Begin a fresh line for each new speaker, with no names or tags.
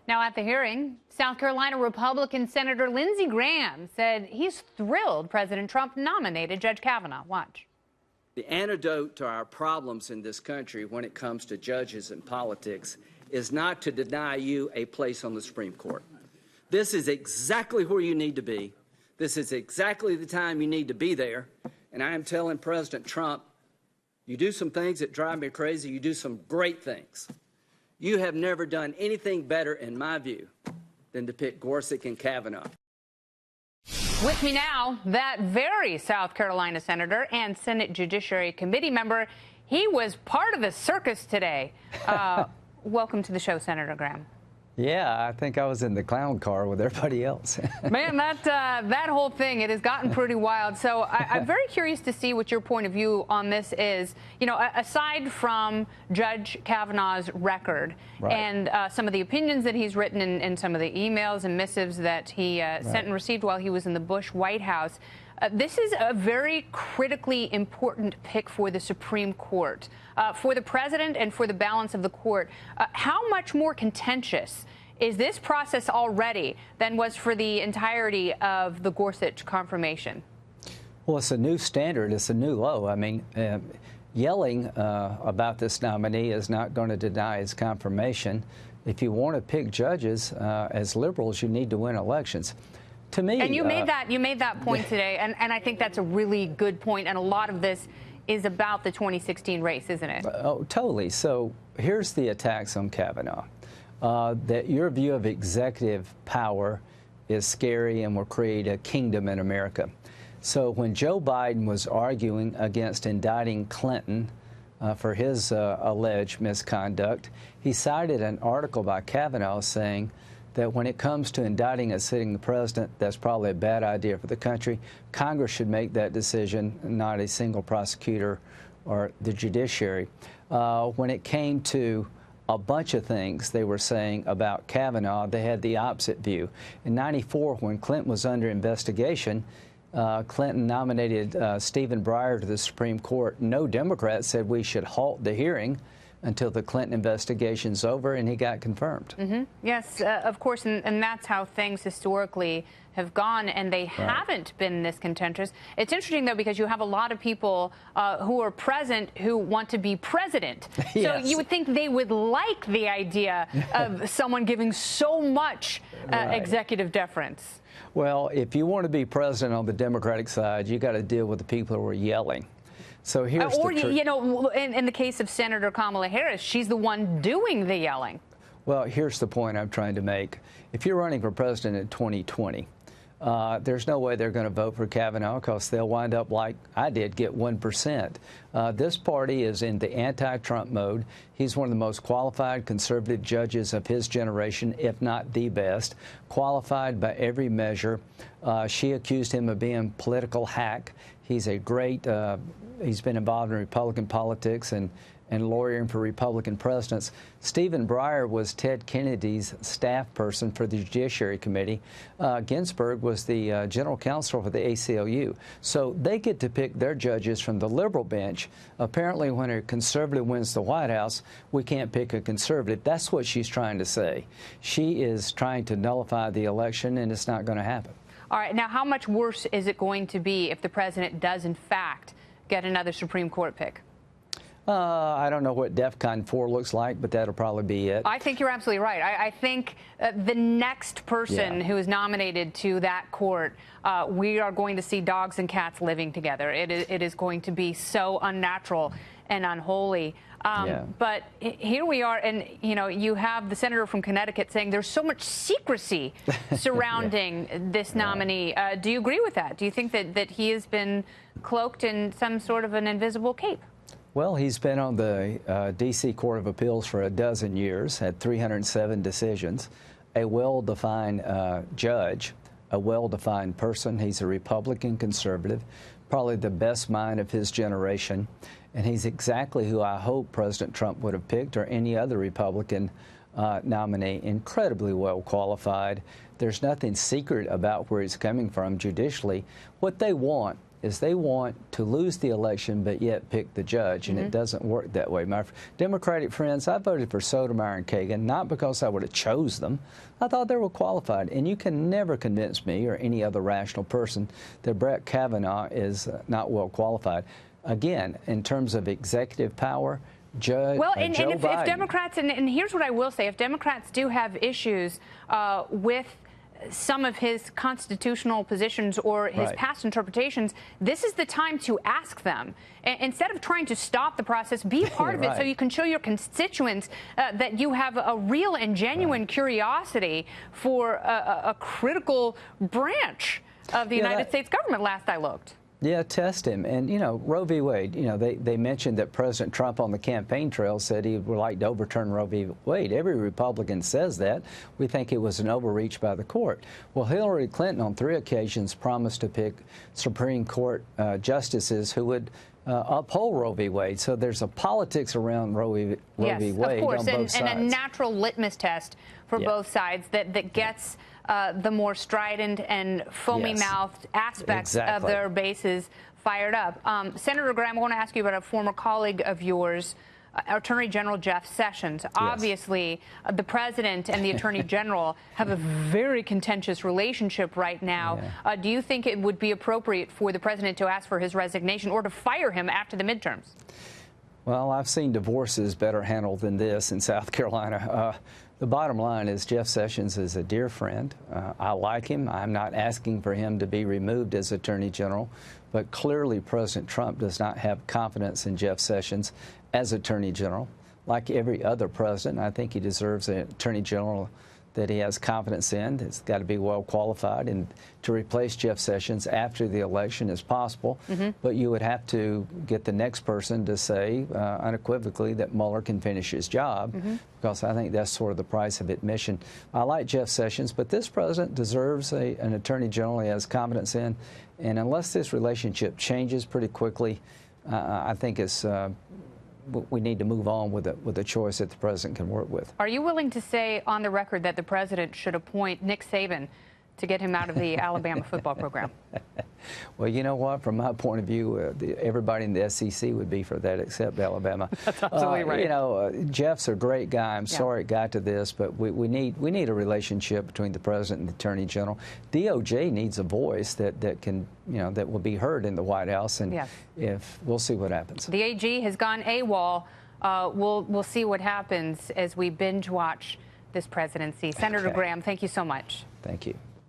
Now at the hearing, South Carolina Republican Senator Lindsey Graham said he's thrilled President Trump nominated Judge Kavanaugh. Watch.
The antidote to our problems in this country when it comes to judges and politics is not to deny you a place on the Supreme Court. This is exactly where you need to be. This is exactly the time you need to be there. And I am telling President Trump, you do some things that drive me crazy. You do some great things. You have never done anything better, in my view, than to pick Gorsuch and Kavanaugh.
With me now, that very South Carolina senator and Senate Judiciary Committee member. He was part of the circus today. Welcome to the show, Senator Graham.
Yeah, I think I was in the clown car with everybody else.
Man, that whole thing, it has gotten pretty wild. So I'm very curious to see what your point of view on this is. You know, aside from Judge Kavanaugh's record and some of the opinions that he's written and some of the emails and missives that he sent and received while he was in the Bush White House, this is a very critically important pick for the Supreme Court, for the president and for the balance of the court. How much more contentious is this process already than was for the entirety of the Gorsuch confirmation?
Well, it's a new standard. It's a new low. I mean, yelling about this nominee is not going to deny his confirmation. If you want to pick judges, as liberals, you need to win elections. To me,
and you made that point today, and I think that's a really good point. And a lot of this is about the 2016 race, isn't it?
Oh, totally. So here's the attacks on Kavanaugh. That your view of executive power is scary and will create a kingdom in America. So when Joe Biden was arguing against indicting Clinton for his alleged misconduct, he cited an article by Kavanaugh saying that when it comes to indicting a sitting president, that's probably a bad idea for the country. Congress should make that decision, not a single prosecutor or the judiciary. When it came to a bunch of things they were saying about Kavanaugh, they had the opposite view. In '94, when Clinton was under investigation, Clinton nominated Stephen Breyer to the Supreme Court. No Democrat said we should halt the hearing until the Clinton investigation's over, and he got confirmed.
Yes, of course, and that's how things historically have gone, and they haven't been this contentious. It's interesting, though, because you have a lot of people who are present who want to be president. So you would think they would like the idea of someone giving so much executive deference.
Well, if you want to be president on the Democratic side, you got to deal with the people who are yelling. So here's
or, you know, in the case of Senator Kamala Harris, she's the one doing the yelling.
Well, here's the point I'm trying to make. If you're running for president in 2020, there's no way they're going to vote for Kavanaugh because they'll wind up like I did, get 1%. This party is in the anti-Trump mode. He's one of the most qualified conservative judges of his generation, if not the best, qualified by every measure. She accused him of being a political hack. He's a great, he's been involved in Republican politics and lawyering for Republican presidents. Stephen Breyer was Ted Kennedy's staff person for the Judiciary Committee. Ginsburg was the general counsel for the ACLU. So they get to pick their judges from the liberal bench. Apparently, when a conservative wins the White House, we can't pick a conservative. That's what she's trying to say. She is trying to nullify the election, and it's not going to happen.
All right. Now, how much worse is it going to be if the president does, in fact, get another Supreme Court pick?
I don't know what DEFCON 4 looks like, but that'll probably be it.
I think you're absolutely right. I think the next person who is nominated to that court, we are going to see dogs and cats living together. It is going to be so unnatural and unholy. But here we are, and you know, you have the senator from Connecticut saying there's so much secrecy surrounding this nominee. Do you agree with that? Do you think that he has been cloaked in some sort of an invisible cape?
Well, he's been on the D.C. Court of Appeals for 12 years, had 307 decisions, a well-defined judge, a well-defined person. He's a Republican conservative, probably the best mind of his generation, and he's exactly who I hope President Trump would have picked or any other Republican nominee. Incredibly well qualified. There's nothing secret about where he's coming from judicially. What they want is they want to lose the election but yet pick the judge, and it doesn't work that way. My Democratic friends, I voted for Sotomayor and Kagan not because I would have chose them. I thought they were qualified, and you can never convince me or any other rational person that Brett Kavanaugh is not well qualified. Again, in terms of executive power, Joe
and if Democrats, and here's what I will say, if Democrats do have issues with some of his constitutional positions or his past interpretations, this is the time to ask them. Instead of trying to stop the process, be a part of it so you can show your constituents that you have a real and genuine curiosity for a critical branch of the United States government, last I looked.
Yeah, test him. And, you know, Roe v. Wade, you know, they mentioned that President Trump on the campaign trail said he would like to overturn Roe v. Wade. Every Republican says that. We think it was an overreach by the court. Well, Hillary Clinton on 3 occasions promised to pick Supreme Court justices who would uphold Roe v. Wade. So there's a politics around Roe v. Wade
of course,
on both sides.
And a natural litmus test for both sides that gets the more strident and foamy-mouthed aspects of their bases fired up. Senator Graham, I want to ask you about a former colleague of yours, Attorney General Jeff Sessions. Obviously, the president and the Attorney General have a very contentious relationship right now. Do you think it would be appropriate for the president to ask for his resignation or to fire him after the midterms?
Well, I've seen divorces better handled than this in South Carolina. The bottom line is Jeff Sessions is a dear friend. I like him. I'm not asking for him to be removed as Attorney General, but clearly President Trump does not have confidence in Jeff Sessions as Attorney General. Like every other president, I think he deserves an Attorney General that he has confidence in. It's got to be well qualified, and to replace Jeff Sessions after the election is possible, but you would have to get the next person to say unequivocally that Mueller can finish his job, because I think that's sort of the price of admission. I like Jeff Sessions, but this president deserves an Attorney General he has confidence in, and unless this relationship changes pretty quickly, I think it's we need to move on with a choice that the president can work with.
Are you willing to say on the record that the president should appoint Nick Saban to get him out of the Alabama football program?
Well, you know what? From my point of view, everybody in the SEC would be for that except Alabama.
That's absolutely right.
You know, Jeff's a great guy. I'm sorry it got to this, but we need a relationship between the president and the attorney general. DOJ needs a voice that can, you know, that will be heard in the White House, and if we'll see what happens.
The AG has gone AWOL. We'll see what happens as we binge watch this presidency. Senator Graham, thank you so much.
Thank you.